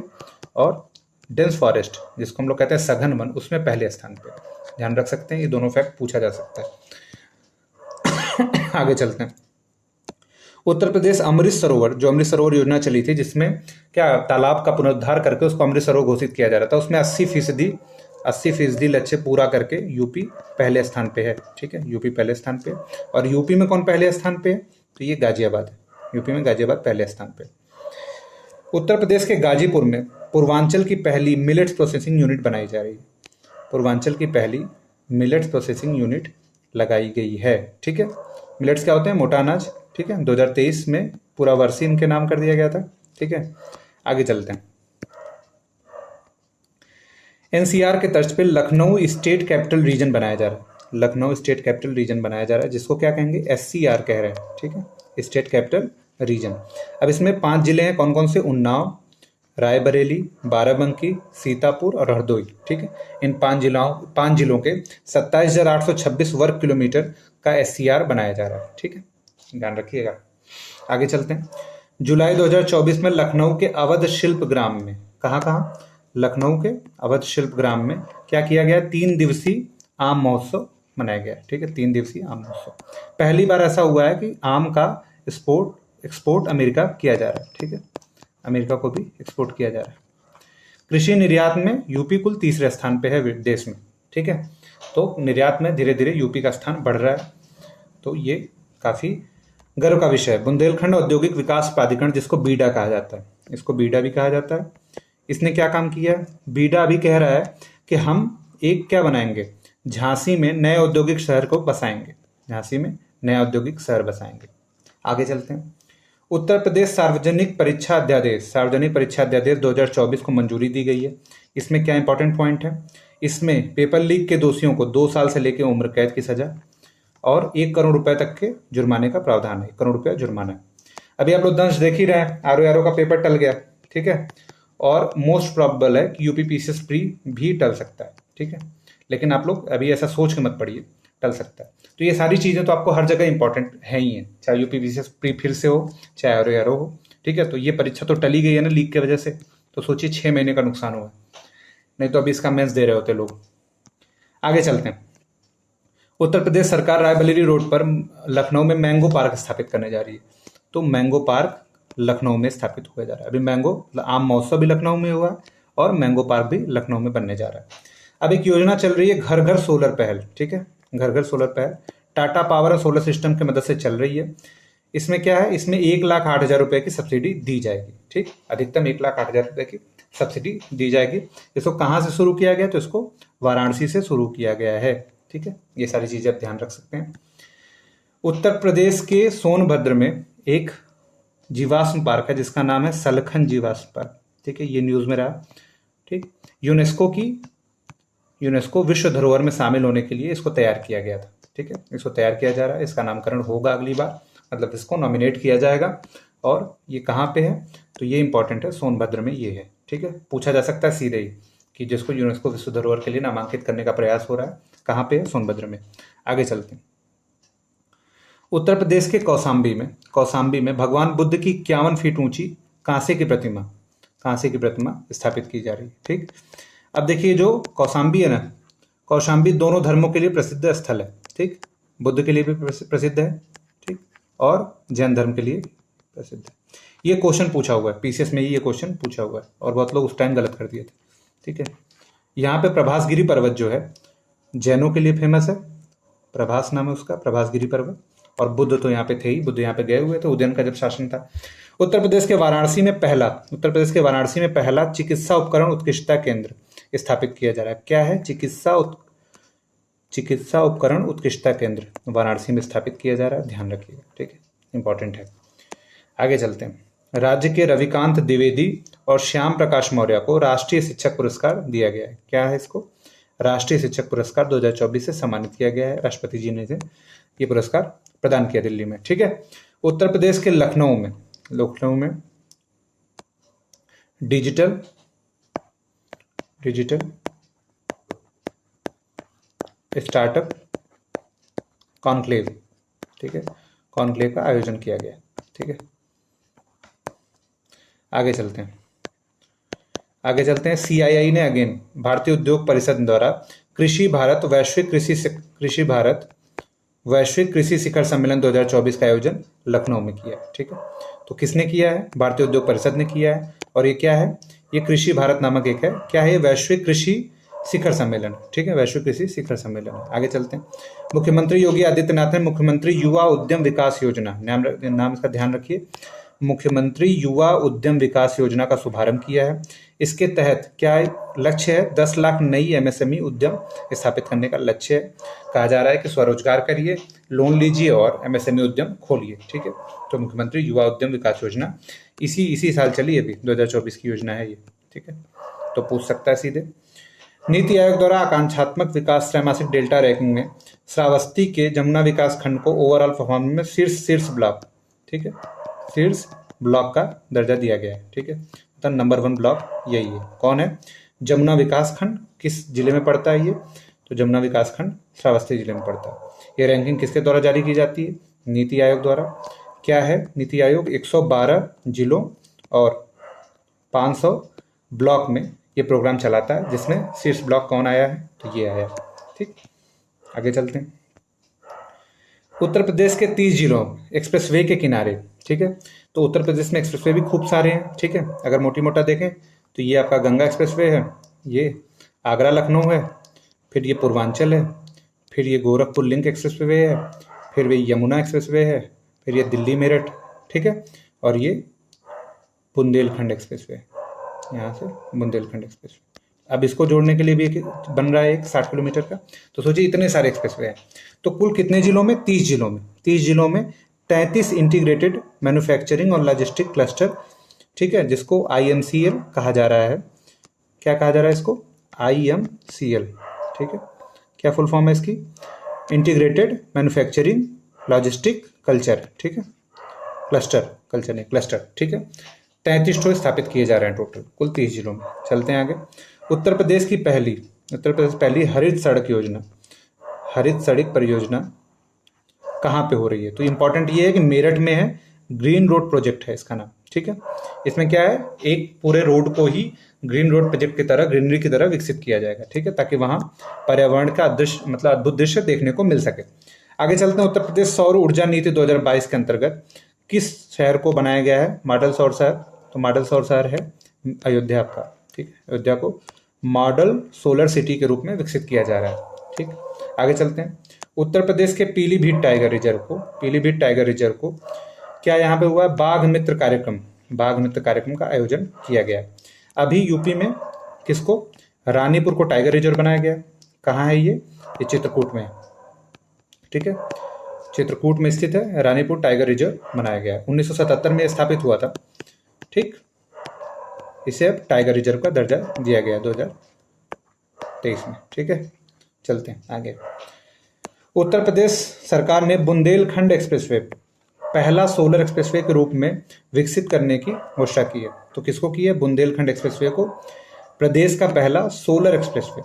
और डेंस फॉरेस्ट जिसको हम लोग कहते हैं सघन वन, उसमें पहले स्थान पे। ध्यान रख सकते हैं, ये दोनों फैक्ट पूछा जा सकता है। आगे चलते हैं। उत्तर प्रदेश अमृत सरोवर योजना चली थी, जिसमें क्या तालाब का पुनरुद्धार करके उसको अमृत सरोवर घोषित किया जा रहा था। उसमें 80% लक्ष्य पूरा करके यूपी पहले स्थान पे है, ठीक है, यूपी पहले स्थान पे। और यूपी में कौन पहले स्थान पे है? तो ये गाजियाबाद है, यूपी में गाजियाबाद पहले स्थान पे। उत्तर प्रदेश के गाजीपुर में पूर्वांचल की पहली मिलेट्स प्रोसेसिंग यूनिट बनाई जा रही है। पूर्वांचल की पहली मिलेट्स प्रोसेसिंग यूनिट लगाई गई है, ठीक है। मिलेट्स क्या होते हैं? मोटा अनाज, ठीक है। 2023 में पूरा वर्षी इनके नाम कर दिया गया था, ठीक है। आगे चलते हैं। NCR के तर्ज पे लखनऊ स्टेट कैपिटल रीजन बनाया जा रहा है। लखनऊ स्टेट कैपिटल रीजन बनाया जा रहा है, जिसको क्या कहेंगे? SCR कह रहे हैं, ठीक है, स्टेट कैपिटल रीजन। अब इसमें 5 जिले हैं, कौन कौन से? उन्नाव, रायबरेली, बाराबंकी, सीतापुर और हरदोई। ठीक है, इन 5 जिलों के 27,826 वर्ग किलोमीटर का SCR बनाया जा रहा है। ठीक है, ध्यान रखिएगा। आगे चलते हैं। जुलाई 2024 में लखनऊ के अवध शिल्प ग्राम में, कहाँ लखनऊ के अवध शिल्प ग्राम में क्या किया गया? 3 दिवसीय आम महोत्सव मनाया गया। ठीक है, 3 दिवसीय आम महोत्सव। पहली बार ऐसा हुआ है कि आम का एक्सपोर्ट अमेरिका किया जा रहा है। ठीक है, अमेरिका को भी एक्सपोर्ट किया जा रहा है। कृषि निर्यात में यूपी कुल तीसरे स्थान पे है देश में। ठीक है, तो निर्यात में धीरे धीरे यूपी का स्थान बढ़ रहा है, तो ये काफी गर्व का विषय है। बुंदेलखंड औद्योगिक विकास प्राधिकरण, जिसको बीडा कहा जाता है, इसको बीडा भी कहा जाता है, इसने क्या काम किया है? बीडा अभी कह रहा है कि हम एक क्या बनाएंगे, झांसी में नए औद्योगिक शहर को बसाएंगे, झांसी में नया औद्योगिक शहर बसाएंगे। आगे चलते हैं। उत्तर प्रदेश सार्वजनिक परीक्षा अध्यादेश 2024 को मंजूरी दी गई है। इसमें क्या इंपॉर्टेंट पॉइंट है? इसमें पेपर लीक के दोषियों को 2 साल से लेकर उम्र कैद की सजा और 1 करोड़ रुपए तक के जुर्माने का प्रावधान है। 1 करोड़ रुपया जुर्माना है। अभी आप लोग दंश देख ही रहे हैं, आरओ का पेपर टल गया। ठीक है, और मोस्ट प्रोबेबल है कि यूपीपीसीएस प्री भी टल सकता है। ठीक है, लेकिन आप लोग अभी ऐसा सोच के मत पढ़िए, टल सकता है। तो ये सारी चीजें तो आपको हर जगह इंपॉर्टेंट है ही है, चाहे यूपीपीसीएस प्री फिर से हो, चाहे आरओ हो। ठीक है, तो ये परीक्षा तो टली गई है ना लीक की वजह से, तो सोचिए 6 महीने का नुकसान हुआ, नहीं तो अभी इसका मेंस दे रहे होते लोग। आगे चलते हैं। उत्तर प्रदेश सरकार रायबरेली रोड पर लखनऊ में मैंगो पार्क स्थापित करने जा रही है। तो मैंगो पार्क लखनऊ में स्थापित हुआ जा रहा है। अभी मैंगो आम महोत्सव भी लखनऊ में हुआ और मैंगो पार्क भी लखनऊ में बनने जा रहा है। अब एक योजना चल रही है घर घर सोलर पहल। ठीक है, घर घर सोलर पहल टाटा पावर और सोलर सिस्टम की मदद से चल रही है। इसमें क्या है? इसमें 1,08,000 रुपए की सब्सिडी दी जाएगी। ठीक, अधिकतम 1,08,000 रुपए की सब्सिडी दी जाएगी। इसको कहाँ से शुरू किया गया? तो इसको वाराणसी से शुरू किया गया है। ठीक है, ये सारी चीजें आप ध्यान रख सकते हैं। उत्तर प्रदेश के सोनभद्र में एक जीवाश्म पार्क है जिसका नाम है सलखन जीवाश्म पार्क। ठीक है, ये न्यूज में रहा। ठीक, यूनेस्को विश्व धरोहर में शामिल होने के लिए इसको तैयार किया गया था। ठीक है, इसको तैयार किया जा रहा है, इसका नामकरण होगा अगली बार, मतलब इसको नॉमिनेट किया जाएगा। और ये कहाँ पे है? तो ये इंपॉर्टेंट है, सोनभद्र में ये है। ठीक है, पूछा जा सकता है सीधे ही कि जिसको यूनेस्को विश्व धरोहर के लिए नामांकित करने का प्रयास हो रहा है, कहाँ पे है? सोनभद्र में। आगे चलते हैं। उत्तर प्रदेश के कौशाम्बी में भगवान बुद्ध की 51 फीट ऊंची कांसे की प्रतिमा स्थापित की जा रही है। ठीक, अब देखिए जो कौशाम्बी है ना, कौशाम्बी दोनों धर्मों के लिए प्रसिद्ध स्थल है। ठीक, बुद्ध के लिए भी प्रसिद्ध है, ठीक, और जैन धर्म के लिए प्रसिद्ध है। ये क्वेश्चन पूछा हुआ है पीसीएस में, ये क्वेश्चन पूछा हुआ है और बहुत लोग उस टाइम गलत कर दिए थे। ठीक है, यहाँ पे प्रभासगिरी पर्वत जो है जैनों के लिए फेमस है, प्रभास नाम है उसका, प्रभासगिरी पर्वत। और बुद्ध तो यहाँ पे थे ही, बुद्ध यहाँ पे गए हुए थे उदयन का जब शासन था। उत्तर प्रदेश के वाराणसी में पहला चिकित्सा उपकरण उत्कृष्टता केंद्र स्थापित किया जा रहा है। क्या है? चिकित्सा उपकरण उत्कृष्टता केंद्र वाराणसी में स्थापित किया जा रहा है, ध्यान रखिएगा। ठीक है, इंपॉर्टेंट है। आगे चलते हैं। राज्य के रविकांत द्विवेदी और श्याम प्रकाश मौर्य को राष्ट्रीय शिक्षक पुरस्कार दिया गया है। क्या है? इसको राष्ट्रीय शिक्षक पुरस्कार 2024 से सम्मानित किया गया है। राष्ट्रपति जी ने ये पुरस्कार प्रदान किया दिल्ली में। ठीक है, उत्तर प्रदेश के लखनऊ में डिजिटल स्टार्टअप कॉन्क्लेव, ठीक है, कॉन्क्लेव का आयोजन किया गया। ठीक है, आगे चलते हैं। CII ने अगेन भारतीय उद्योग परिषद द्वारा वैश्विक कृषि शिखर सम्मेलन 2024 का आयोजन लखनऊ में किया। ठीक है, तो किसने किया है? भारतीय उद्योग परिषद ने किया है। और ये क्या है? ये कृषि भारत नामक एक है। क्या है? वैश्विक कृषि शिखर सम्मेलन। ठीक है, वैश्विक कृषि शिखर सम्मेलन। आगे चलते हैं। मुख्यमंत्री योगी आदित्यनाथ ने मुख्यमंत्री युवा उद्यम विकास योजना, नाम इसका ध्यान रखिए, मुख्यमंत्री युवा उद्यम विकास योजना का शुभारंभ किया है। इसके तहत क्या लक्ष्य है? 10 लाख नई MSME उद्यम स्थापित करने का लक्ष्य है। कहा जा रहा है कि स्वरोजगार करिए, लोन लीजिए और MSME उद्यम खोलिए। ठीक है, तो मुख्यमंत्री युवा उद्यम विकास योजना इसी साल चली, अभी 2024 की योजना है ये। ठीक है, तो पूछ सकता है सीधे। नीति आयोग द्वारा आकांक्षात्मक विकास त्रैमासिक डेल्टा रैंकिंग में श्रावस्ती के जमुना विकास खंड को ओवरऑल परफॉर्मेंस में शीर्ष ब्लॉक, ठीक है, शीर्ष ब्लॉक का दर्जा दिया गया है। ठीक है, तो नंबर 1 ब्लॉक यही है। कौन है? जमुना विकास खंड। किस जिले में पड़ता है ये? तो जमुना विकास खंड श्रावस्ती जिले में पड़ता है। ये रैंकिंग किसके द्वारा जारी की जाती है? नीति आयोग द्वारा। क्या है? नीति आयोग 112 जिलों और 500 ब्लॉक में ये प्रोग्राम चलाता है, जिसमें शीर्ष ब्लॉक कौन आया है? तो ये आया। ठीक, आगे चलते हैं। उत्तर प्रदेश के 30 जिलों एक्सप्रेसवे के किनारे, ठीक है, तो उत्तर प्रदेश में एक्सप्रेसवे भी खूब सारे हैं। ठीक है, अगर मोटी मोटा देखें तो ये आपका गंगा एक्सप्रेसवे है, ये आगरा लखनऊ है, फिर ये पूर्वांचल है, फिर ये गोरखपुर लिंक एक्सप्रेसवे है, फिर ये यमुना एक्सप्रेसवे है, फिर ये दिल्ली मेरठ, ठीक है, और ये बुंदेलखंड एक्सप्रेसवे, यहाँ से बुंदेलखंड एक्सप्रेसवे। अब इसको जोड़ने के लिए भी एक बन रहा है एक 60 किलोमीटर का। तो सोचिए इतने सारे एक्सप्रेसवे हैं। तो कुल कितने जिलों में? 30 जिलों में। 30 जिलों में 33 इंटीग्रेटेड मैन्युफैक्चरिंग और लॉजिस्टिक क्लस्टर, ठीक है, जिसको IMCL कहा जा रहा है। क्या कहा जा रहा है इसको? IMCL, ठीक है। क्या फुल फॉर्म है इसकी? इंटीग्रेटेड मैन्युफैक्चरिंग लॉजिस्टिक कल्चर, ठीक है, क्लस्टर, कल्चर नहीं क्लस्टर, ठीक है। 33 ठो स्थापित किए जा रहे हैं टोटल, कुल 30 जिलों में। चलते हैं आगे। उत्तर प्रदेश पहली हरित सड़क योजना, हरित सड़क परियोजना कहाँ पे हो रही है? तो इंपॉर्टेंट ये है कि मेरठ में है। ग्रीन रोड प्रोजेक्ट है इसका नाम, ठीक है। इसमें क्या है? एक पूरे रोड को ही ग्रीन रोड प्रोजेक्ट की तरह, ग्रीनरी की तरह विकसित किया जाएगा, ठीक है, ताकि वहाँ पर्यावरण का दृश्य, मतलब अद्भुत दृश्य देखने को मिल सके। आगे चलते हैं। उत्तर प्रदेश सौर ऊर्जा नीति 2022 के अंतर्गत किस शहर को बनाया गया है मॉडल सौर शहर? तो मॉडल सौर शहर है अयोध्या आपका, ठीक है। अयोध्या को मॉडल सोलर सिटी के रूप में विकसित किया जा रहा है, ठीक। आगे चलते हैं। उत्तर प्रदेश के पीलीभीत टाइगर रिजर्व को क्या यहाँ पे हुआ है? बाघ मित्र कार्यक्रम का आयोजन किया गया है। अभी यूपी में किसको? रानीपुर को टाइगर रिजर्व बनाया गया। कहाँ है ये? चित्रकूट में है, ठीक है, चित्रकूट में स्थित है। रानीपुर टाइगर रिजर्व बनाया गया है। 1977 में स्थापित हुआ था, ठीक। इसे अब टाइगर रिजर्व का दर्जा दिया गया 2023 में, ठीक है। चलते हैं आगे। उत्तर प्रदेश सरकार ने बुंदेलखंड एक्सप्रेसवे पहला सोलर एक्सप्रेसवे के रूप में विकसित करने की घोषणा की है। तो किसको की है? बुंदेलखंड एक्सप्रेसवे को प्रदेश का पहला सोलर एक्सप्रेसवे,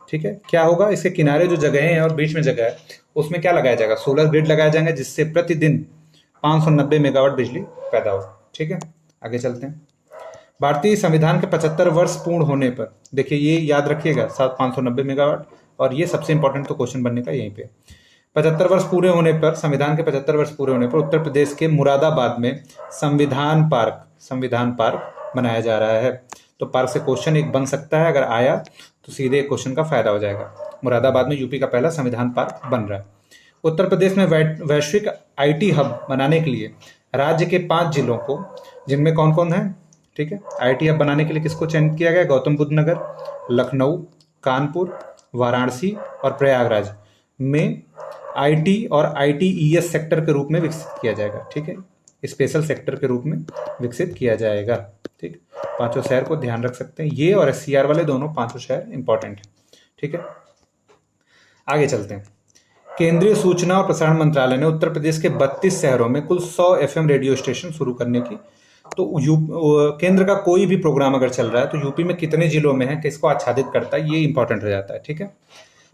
ठीक है। क्या होगा? इसके किनारे जो जगह है और बीच में जगह है, उसमें क्या लगाया जाएगा? सोलर ग्रिड लगाया जाएगा, जिससे प्रतिदिन 590 मेगावाट बिजली पैदा हो, ठीक है। आगे चलते हैं। भारतीय संविधान के 75 वर्ष पूर्ण होने पर, देखिए ये याद रखिएगा, 590 मेगावाट, और ये सबसे इंपॉर्टेंट तो क्वेश्चन बनने का यहीं पे। 75 वर्ष पूरे होने पर, संविधान के 75 वर्ष पूरे होने पर उत्तर प्रदेश के मुरादाबाद में संविधान पार्क बनाया जा रहा है। तो पार्क से क्वेश्चन एक बन सकता है, अगर आया तो सीधे क्वेश्चन का फायदा हो जाएगा। मुरादाबाद में यूपी का पहला संविधान पार्क बन रहा है। उत्तर प्रदेश में वैश्विक IT हब बनाने के लिए राज्य के 5 जिलों को, जिनमें कौन कौन है, ठीक है, IT हब बनाने के लिए किसको चयनित किया गया? गौतम बुद्ध नगर, लखनऊ, कानपुर, वाराणसी और प्रयागराज में IT और ITES सेक्टर के रूप में विकसित किया जाएगा, ठीक है, स्पेशल सेक्टर के रूप में विकसित किया जाएगा, ठीक। 5 शहर को ध्यान रख सकते हैं, ये और SCR वाले दोनों 5 शहर इंपॉर्टेंट है, ठीक है। आगे चलते हैं। केंद्रीय सूचना और प्रसारण मंत्रालय ने उत्तर प्रदेश के 32 शहरों में कुल 100 FM रेडियो स्टेशन शुरू करने की। तो केंद्र का कोई भी प्रोग्राम अगर चल रहा है तो यूपी में कितने जिलों में है, किसको आच्छादित करता है, ये इंपॉर्टेंट हो जाता है, ठीक है।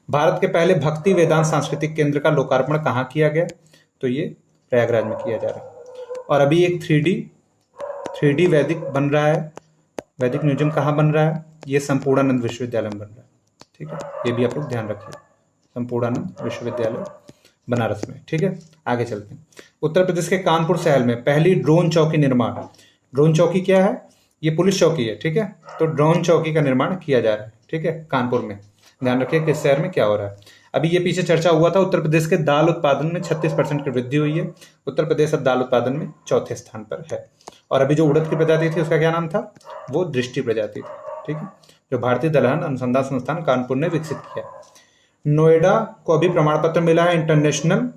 भारत के पहले भक्ति वेदांत सांस्कृतिक केंद्र का लोकार्पण कहाँ किया गया? तो ये प्रयागराज में किया जा रहा है। और अभी एक 3D वैदिक बन रहा है, वैदिक म्यूजियम कहाँ बन रहा है? ये संपूर्णानंद विश्वविद्यालय में बन रहा है, ठीक है, ये भी आप लोग ध्यान रखिए, संपूर्णानंद विश्वविद्यालय बनारस में, ठीक है। आगे चलते हैं। उत्तर प्रदेश के कानपुर शहर में पहली ड्रोन चौकी निर्माण। ड्रोन चौकी क्या है? ये पुलिस चौकी है, ठीक है। तो ड्रोन चौकी का निर्माण किया जा रहा है, ठीक है, कानपुर में। ध्यान रखिए किस शहर में क्या हो रहा है। अभी ये पीछे चर्चा हुआ था, उत्तर प्रदेश के दाल उत्पादन में 36% की वृद्धि हुई है। उत्तर प्रदेश अब दाल उत्पादन में 4थे स्थान पर है। और अभी जो उड़द की प्रजाति थी उसका क्या नाम था? वो दृष्टि प्रजाति थी, ठीक है, जो भारतीय दलहन अनुसंधान संस्थान कानपुर ने विकसित किया। नोएडा को अभी प्रमाण पत्र मिला है, इंटरनेशनल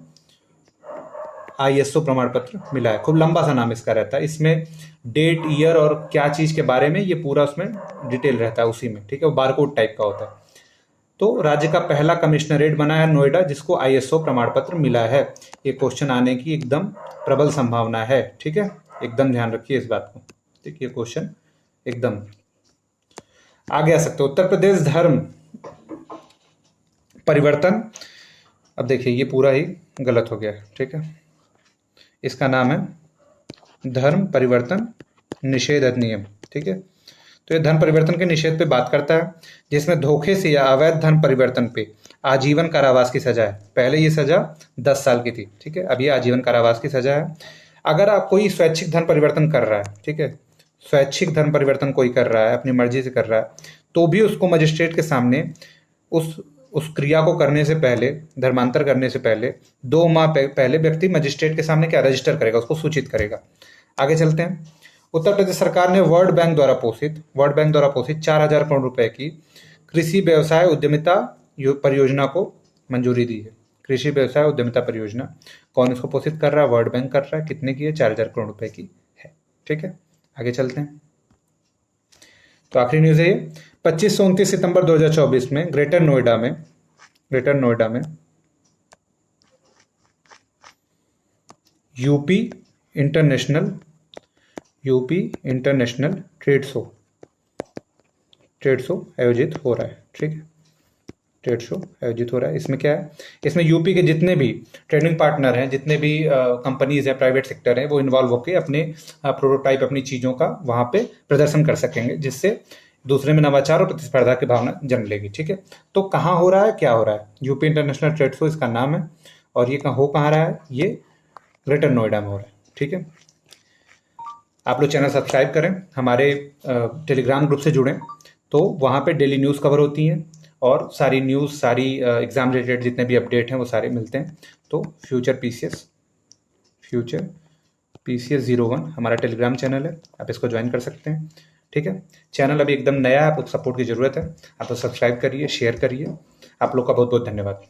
ISO प्रमाण पत्र मिला है। खूब लंबा सा नाम इसका रहता है, इसमें डेट, ईयर और क्या चीज के बारे में ये पूरा उसमें डिटेल रहता है उसी में, ठीक है, वो बारकोड टाइप का होता है। तो राज्य का पहला कमिश्नरेट बना है नोएडा, जिसको ISO प्रमाण पत्र मिला है। ये क्वेश्चन आने की एकदम प्रबल संभावना है, ठीक है, एकदम ध्यान रखिए इस बात को, ठीक, ये क्वेश्चन एकदम। आगे आ सकते हो, उत्तर प्रदेश धर्म परिवर्तन। अब देखिए ये पूरा ही गलत हो गया, ठीक है। इसका नाम है धर्म परिवर्तन निषेध अधिनियम, ठीक है। तो ये धन परिवर्तन के निषेध पे बात करता है, जिसमें धोखे से या अवैध धन परिवर्तन पे आजीवन कारावास की सजा है। पहले ये सजा 10 साल की थी, ठीक है, अब ये आजीवन कारावास की सजा है। अगर आप कोई स्वैच्छिक धन परिवर्तन कर रहा है, ठीक है, स्वैच्छिक धन परिवर्तन कोई कर रहा है, अपनी मर्जी से कर रहा है, तो भी उसको मजिस्ट्रेट के सामने उस क्रिया को करने से पहले, धर्मांतर करने से पहले 2 माह पहले व्यक्ति मजिस्ट्रेट के सामने क्या रजिस्टर करेगा, उसको सूचित करेगा। आगे चलते हैं। उत्तर प्रदेश सरकार ने वर्ल्ड बैंक द्वारा पोषित 4,000 करोड़ रुपए की कृषि व्यवसाय उद्यमिता परियोजना को मंजूरी दी है। कृषि व्यवसाय उद्यमिता परियोजना कौन इसको पोषित कर रहा है? वर्ल्ड बैंक कर रहा है। कितने की है? 4,000 करोड़ रुपए की है, ठीक है। आगे चलते हैं। तो आखिरी न्यूज है 25 से 29 सितंबर 2024 में ग्रेटर नोएडा में यूपी इंटरनेशनल ट्रेड शो आयोजित हो रहा है, ठीक है। ट्रेड शो आयोजित हो रहा है। इसमें क्या है? इसमें यूपी के जितने भी ट्रेडिंग पार्टनर हैं, जितने भी कंपनीज हैं, प्राइवेट सेक्टर हैं, वो इन्वॉल्व होकर अपने प्रोटोटाइप, अपनी चीज़ों का वहाँ पे प्रदर्शन कर सकेंगे, जिससे दूसरे में नवाचार और प्रतिस्पर्धा की भावना जन्म लेगी, ठीक है। तो कहाँ हो रहा है, क्या हो रहा है? यूपी इंटरनेशनल ट्रेड शो इसका नाम है, और ये कहाँ रहा है? ये ग्रेटर नोएडा में हो रहा है, ठीक है। आप लोग चैनल सब्सक्राइब करें, हमारे टेलीग्राम ग्रुप से जुड़ें, तो वहाँ पे डेली न्यूज़ कवर होती हैं, और सारी न्यूज़, सारी एग्ज़ाम रिलेटेड जितने भी अपडेट हैं वो सारे मिलते हैं। तो फ्यूचर पीसीएस 01 हमारा टेलीग्राम चैनल है, आप इसको ज्वाइन कर सकते हैं, ठीक है। चैनल अभी एकदम नया है, आपको सपोर्ट की ज़रूरत है। आप लोग सब्सक्राइब करिए, शेयर करिए। आप लोग का बहुत बहुत धन्यवाद।